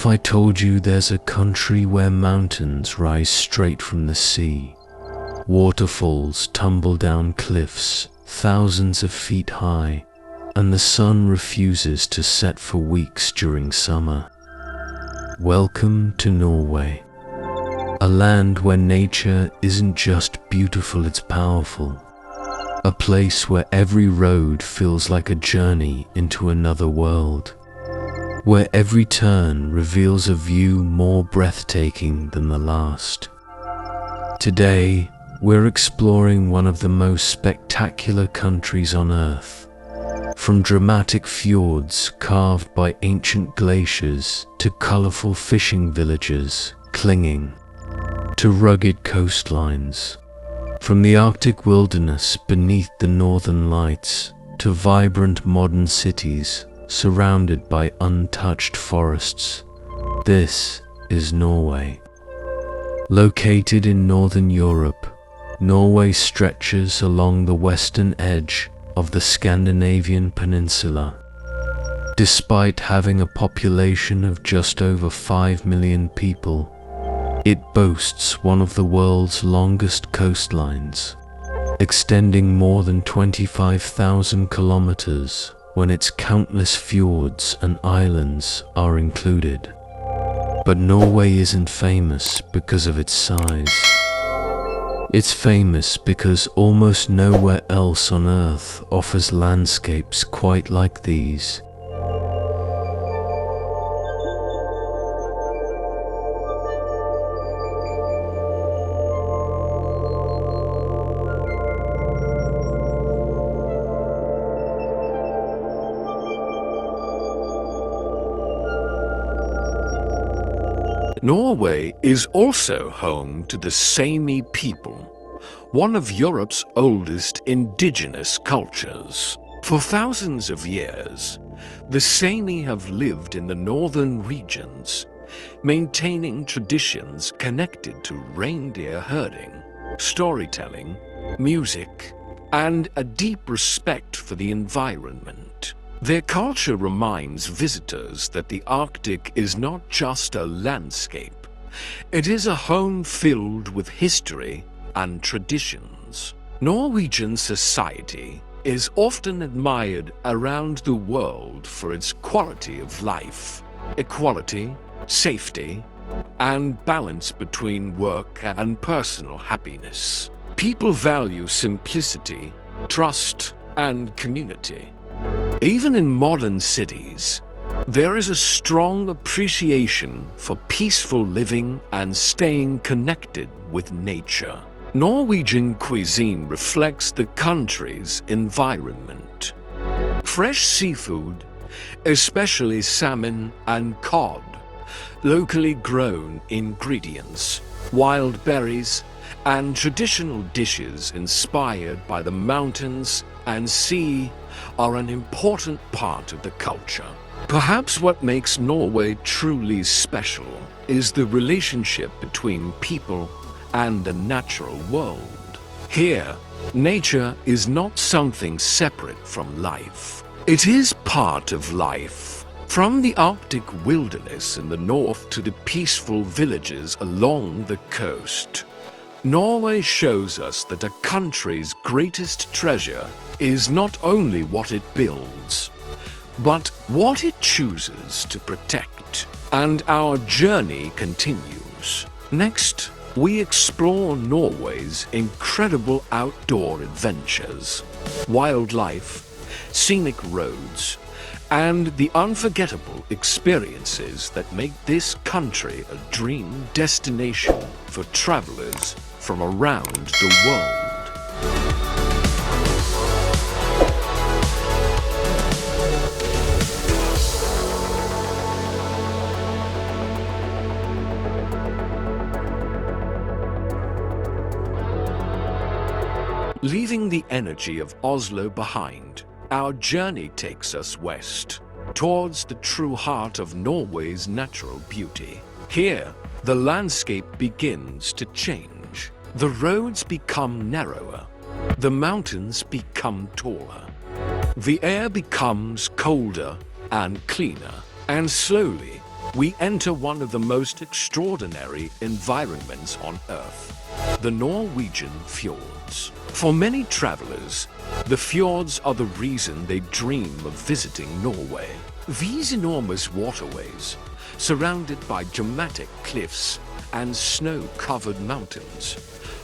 If I told you there's a country where mountains rise straight from the sea, waterfalls tumble down cliffs thousands of feet high, and the sun refuses to set for weeks during summer. Welcome to Norway, a land where nature isn't just beautiful, it's powerful. A place where every road feels like a journey into another world, where every turn reveals a view more breathtaking than the last. Today, we're exploring one of the most spectacular countries on Earth. From dramatic fjords carved by ancient glaciers to colorful fishing villages clinging to rugged coastlines. From the Arctic wilderness beneath the northern lights to vibrant modern cities surrounded by untouched forests, this is Norway. Located in northern Europe, Norway stretches along the western edge of the Scandinavian peninsula. Despite having a population of just over 5 million people, it boasts one of the world's longest coastlines, extending more than 25,000 kilometers when its countless fjords and islands are included. But Norway isn't famous because of its size. It's famous because almost nowhere else on Earth offers landscapes quite like these. Norway is also home to the Sami people, one of Europe's oldest indigenous cultures. For thousands of years, the Sami have lived in the northern regions, maintaining traditions connected to reindeer herding, storytelling, music, and a deep respect for the environment. Their culture reminds visitors that the Arctic is not just a landscape. It is a home filled with history and traditions. Norwegian society is often admired around the world for its quality of life, equality, safety, and balance between work and personal happiness. People value simplicity, trust, and community. Even in modern cities, there is a strong appreciation for peaceful living and staying connected with nature. Norwegian cuisine reflects the country's environment. Fresh seafood, especially salmon and cod, locally grown ingredients, wild berries, and traditional dishes inspired by the mountains and sea are an important part of the culture. Perhaps what makes Norway truly special is the relationship between people and the natural world. Here, nature is not something separate from life. It is part of life. From the Arctic wilderness in the north to the peaceful villages along the coast, Norway shows us that a country's greatest treasure is not only what it builds, but what it chooses to protect. And our journey continues. Next, we explore Norway's incredible outdoor adventures, wildlife, scenic roads, and the unforgettable experiences that make this country a dream destination for travelers from around the world. Leaving the energy of Oslo behind, our journey takes us west, towards the true heart of Norway's natural beauty. Here, the landscape begins to change. The roads become narrower, the mountains become taller, the air becomes colder and cleaner, and slowly, we enter one of the most extraordinary environments on Earth, the Norwegian fjords. For many travelers, the fjords are the reason they dream of visiting Norway. These enormous waterways, surrounded by dramatic cliffs and snow-covered mountains,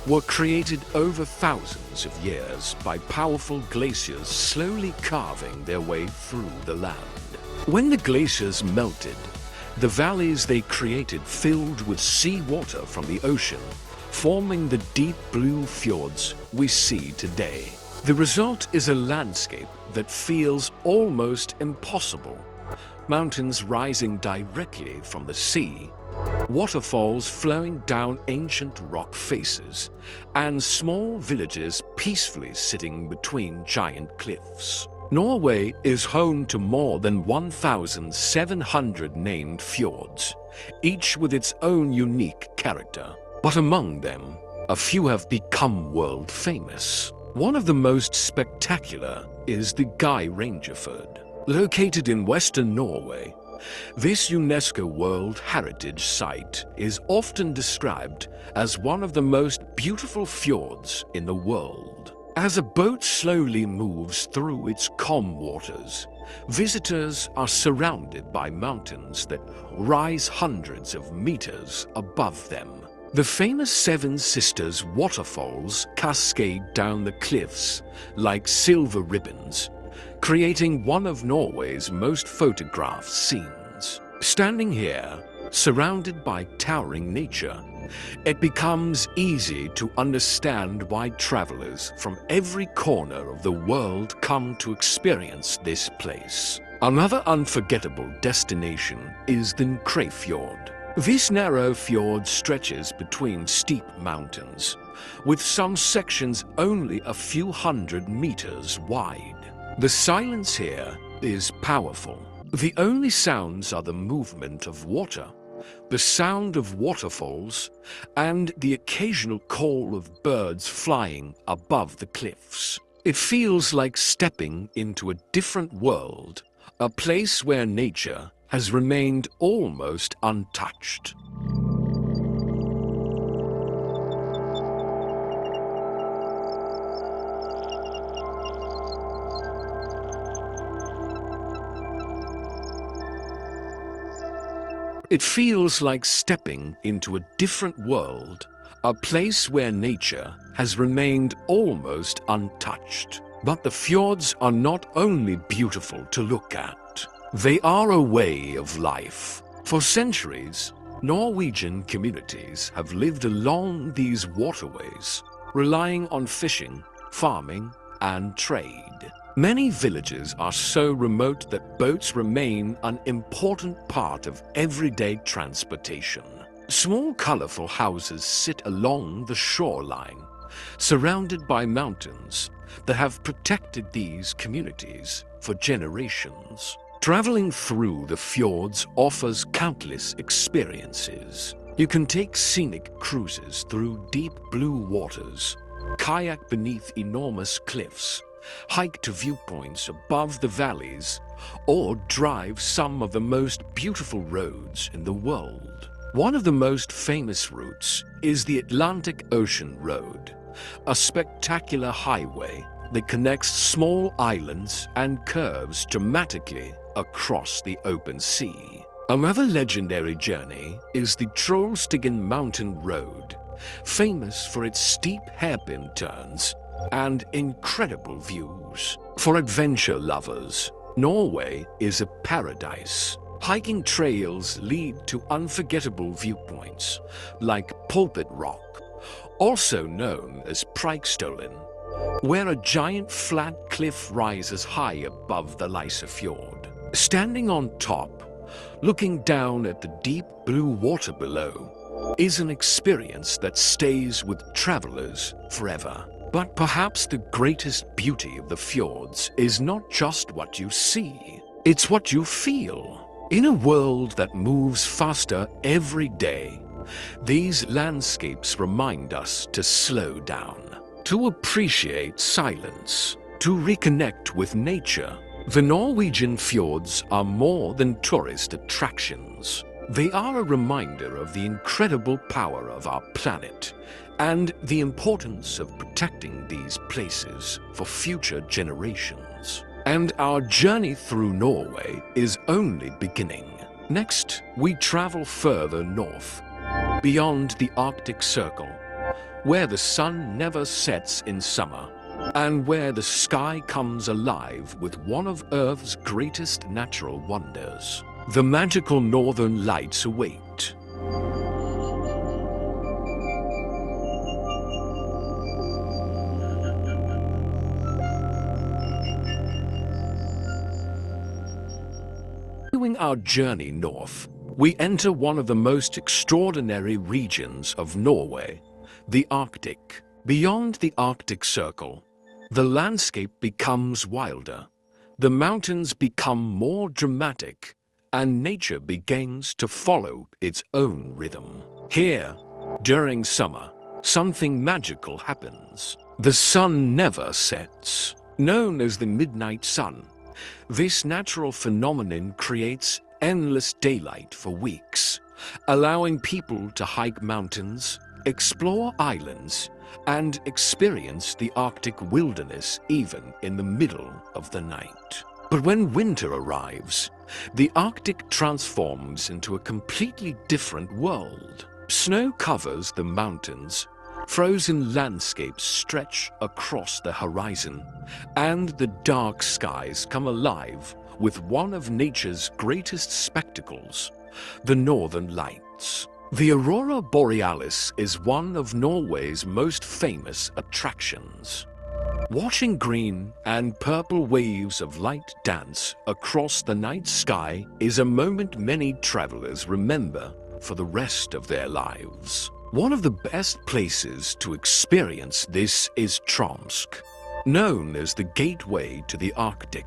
were created over thousands of years by powerful glaciers slowly carving their way through the land. When the glaciers melted, the valleys they created filled with seawater from the ocean, forming the deep blue fjords we see today. The result is a landscape that feels almost impossible. Mountains rising directly from the sea, waterfalls flowing down ancient rock faces, and small villages peacefully sitting between giant cliffs. Norway is home to more than 1,700 named fjords, each with its own unique character. But among them, a few have become world famous. One of the most spectacular is the Geirangerfjord. Located in western Norway, this UNESCO World Heritage Site is often described as one of the most beautiful fjords in the world. As a boat slowly moves through its calm waters, visitors are surrounded by mountains that rise hundreds of meters above them. The famous Seven Sisters waterfalls cascade down the cliffs like silver ribbons, creating one of Norway's most photographed scenes. Standing here, surrounded by towering nature, it becomes easy to understand why travelers from every corner of the world come to experience this place. Another unforgettable destination is the Fjord. This narrow fjord stretches between steep mountains, with some sections only a few hundred meters wide. The silence here is powerful. The only sounds are the movement of water, the sound of waterfalls, and the occasional call of birds flying above the cliffs. It feels like stepping into a different world, a place where nature has remained almost untouched. It feels like stepping into a different world, a place where nature has remained almost untouched. But the fjords are not only beautiful to look at, they are a way of life. For centuries, Norwegian communities have lived along these waterways, relying on fishing, farming, and trade. Many villages are so remote that boats remain an important part of everyday transportation. Small, colorful houses sit along the shoreline, surrounded by mountains that have protected these communities for generations. Traveling through the fjords offers countless experiences. You can take scenic cruises through deep blue waters, kayak beneath enormous cliffs, hike to viewpoints above the valleys, or drive some of the most beautiful roads in the world. One of the most famous routes is the Atlantic Ocean Road, a spectacular highway that connects small islands and curves dramatically across the open sea. Another legendary journey is the Trollstigen Mountain Road, famous for its steep hairpin turns and incredible views. For adventure lovers, Norway is a paradise. Hiking trails lead to unforgettable viewpoints, like Pulpit Rock, also known as Preikestolen, where a giant flat cliff rises high above the Fjord. Standing on top, looking down at the deep blue water below, is an experience that stays with travelers forever. But perhaps the greatest beauty of the fjords is not just what you see, it's what you feel. In a world that moves faster every day, these landscapes remind us to slow down, to appreciate silence, to reconnect with nature. The Norwegian fjords are more than tourist attractions. They are a reminder of the incredible power of our planet and the importance of protecting these places for future generations. And our journey through Norway is only beginning. Next, we travel further north, beyond the Arctic Circle, where the sun never sets in summer, and where the sky comes alive with one of Earth's greatest natural wonders. The magical northern lights await. Continuing our journey north, we enter one of the most extraordinary regions of Norway, the Arctic. Beyond the Arctic Circle, the landscape becomes wilder, the mountains become more dramatic, and nature begins to follow its own rhythm. Here, during summer, something magical happens. The sun never sets. Known as the midnight sun, this natural phenomenon creates endless daylight for weeks, allowing people to hike mountains, explore islands, and experience the Arctic wilderness even in the middle of the night. But when winter arrives, the Arctic transforms into a completely different world. Snow covers the mountains, frozen landscapes stretch across the horizon, and the dark skies come alive with one of nature's greatest spectacles, the Northern Lights. The Aurora Borealis is one of Norway's most famous attractions. Watching green and purple waves of light dance across the night sky is a moment many travelers remember for the rest of their lives. One of the best places to experience this is Tromsø, known as the gateway to the Arctic.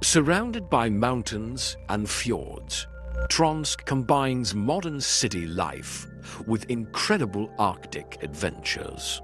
Surrounded by mountains and fjords, Tromsø combines modern city life with incredible Arctic adventures.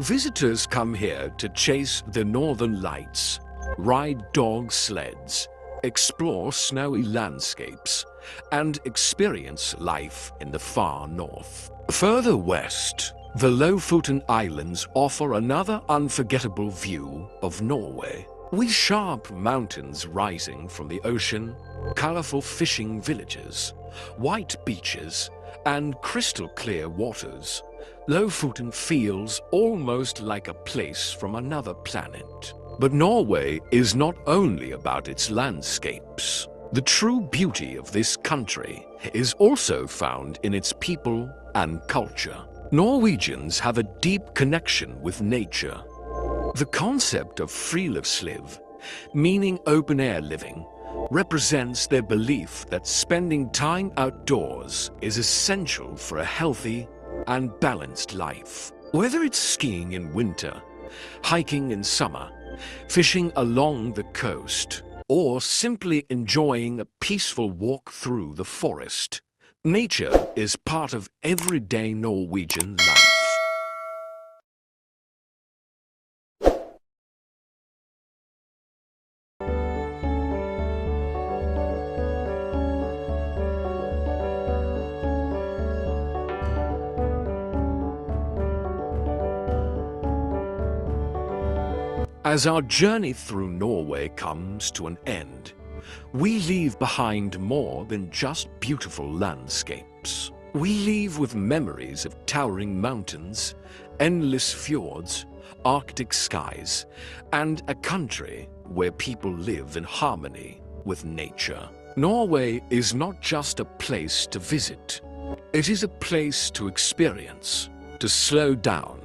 Visitors come here to chase the northern lights, ride dog sleds, explore snowy landscapes, and experience life in the far north. Further west, the Lofoten Islands offer another unforgettable view of Norway. With sharp mountains rising from the ocean, colorful fishing villages, white beaches, and crystal-clear waters, Lofoten feels almost like a place from another planet. But Norway is not only about its landscapes. The true beauty of this country is also found in its people and culture. Norwegians have a deep connection with nature. The concept of friluftsliv, meaning open-air living, represents their belief that spending time outdoors is essential for a healthy and balanced life. Whether it's skiing in winter, hiking in summer, fishing along the coast, or simply enjoying a peaceful walk through the forest, nature is part of everyday Norwegian life. As our journey through Norway comes to an end, we leave behind more than just beautiful landscapes. We leave with memories of towering mountains, endless fjords, Arctic skies, and a country where people live in harmony with nature. Norway is not just a place to visit. It is a place to experience, to slow down,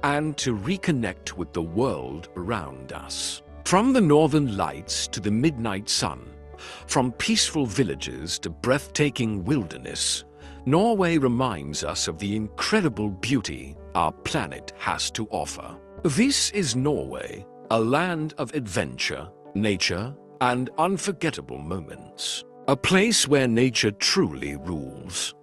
and to reconnect with the world around us. From the northern lights to the midnight sun, from peaceful villages to breathtaking wilderness, Norway reminds us of the incredible beauty our planet has to offer. This is Norway, a land of adventure, nature, and unforgettable moments. A place where nature truly rules.